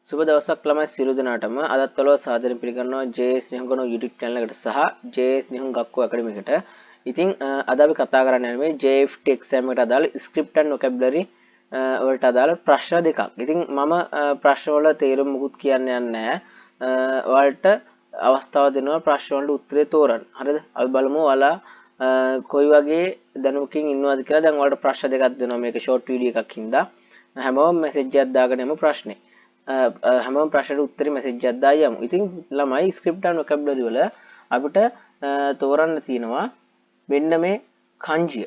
සුබ දවසක් ළමයි සියලු දෙනාටම අදත් ඔලව සාදරයෙන් පිළිගන්නවා JS නිහංගන YouTube channel එකට සහ JS නිහංග ගක්කෝ academy එකට. ඉතින් අද අපි කතා කරන්න යන්නේ JFT exam එකට අදාළ script and vocabulary වලට අදාළ ප්‍රශ්න දෙකක්. ඉතින් මම ප්‍රශ්න වල තේරුම මුකුත් කියන්න යන්නේ නැහැ. ඔයාලට අවස්ථාව දෙනවා ප්‍රශ්න වලට උත්තරේ තෝරන්න. හරිද? අපි බලමු ඔයාලා කොයි වගේ දැනුමකින් ඉන්නවද කියලා. දැන් ඔයාලට ප්‍රශ්න දෙකක් දෙනවා මේක ෂෝට් වීඩියෝ එකක් හින්දා. හැමෝම මැසේජ් එකක් දාගෙන යමු ප්‍රශ්නේ. හැමෝම ප්‍රශ්නට උත්තරේ මැසේජ් එකක් දාලා යමු. ඉතින් ළමයි script and vocabulary වල අපිට තෝරන්න තියෙනවා මෙන්න මේ kanjiය.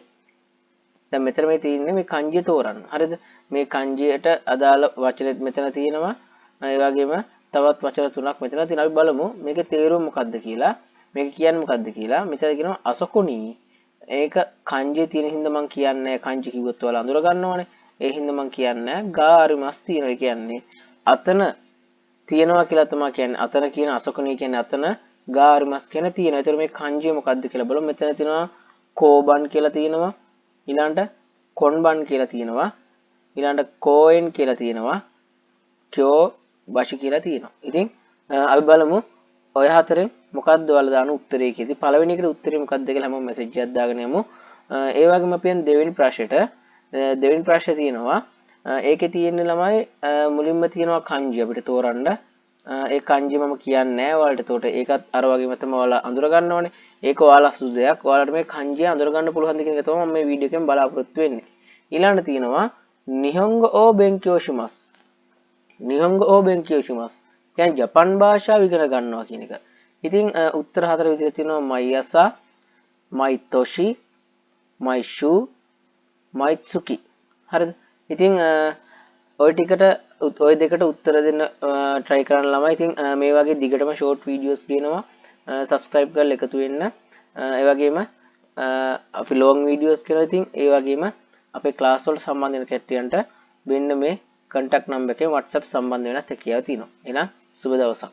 දැන් මෙතන මේ තියෙන්නේ මේ kanjiය තෝරන්න. හරිද? මේ kanjiyට අදාළ වචනෙත් මෙතන තියෙනවා. ඒ වගේම තවත් වචන තුනක් මෙතන තියෙනවා. අපි බලමු මේකේ තේරුම මොකක්ද කියලා. මේක කියන්නේ මොකක්ද කියලා. මෙතන කියනවා අසකුණී. ඒක kanjiය තියෙන හින්දා මම කියන්නේ kanji කිව්වොත් ඔයාලා අඳුර ගන්නවනේ. ඒ හින්දා මම කියන්නේ ගාරිමස් තියෙනවා කියන්නේ අතන තියෙනවා කියලා තමයි කියන්නේ. අතන කියන අසකුණී කියන්නේ අතන ගාරිමස් කියන තියෙනවා. ඒතර මේ kanjiය මොකක්ද කියලා බලමු. මෙතන තියෙනවා කෝබන් කියලා තියෙනවා. ඊළඟට කොන්බන් කියලා තියෙනවා. ඊළඟට කෝෙන් කියලා තියෙනවා. චෝ බෂි කියලා තියෙනවා. ඉතින් අපි බලමු ඔය හතරෙන් මොකක්ද ඔයාලා දාන උත්තරේ කියලා. ඉතින් පළවෙනි එකට උත්තරේ මොකක්ද කියලා හැමෝම මැසේජ් එකක් දාගෙන යමු. ඒ වගේම අපි යන දෙවෙනි ප්‍රශ්නේ තියෙනවා. ඒකේ තියෙන්නේ ළමයි මුලින්ම තියෙනවා kanji අපිට තෝරන්න. ඒ kanji මම කියන්නේ නැහැ ඔයාලට. ඒතකොට ඒකත් අර වගේම තමයි ඔයාලා අඳුර ගන්න ඕනේ. ඒක ඔයාලා සුදු දෙයක්. ඔයාලට මේ kanji අඳුර ගන්න පුළුවන් ද කියන එක තමයි මම මේ වීඩියෝ එකෙන් බලාපොරොත්තු වෙන්නේ. ඊළඟට තියෙනවා නිහොංග ඕ බෙන්කියෝ shimasu. නිහොංග ඕ බෙන්කියෝ shimasu. කියන්නේ ජපන් භාෂාව ඉගෙන ගන්නවා කියන එක. ඉතින් උත්තර හතර විදිහට තියෙනවා මයියසා, මයිතොෂි, මයිෂු, මයිත්සුකි. හරිද? ඉතින් ඔය දෙකට උත්තර දෙන්න try කරන්න ළමයි. ඉතින් මේ වගේ දිගටම short videos කියනවා subscribe කරලා එකතු වෙන්න. ඒ වගේම අපි long videos කරනවා. ඉතින් ඒ වගේම අපේ class වලට සම්බන්ධ වෙන කට්ටියන්ට මෙන්න මේ contact number එකේ WhatsApp සම්බන්ධ වෙනත් හැකියාව තියෙනවා. එහෙනම් සුබ දවසක්.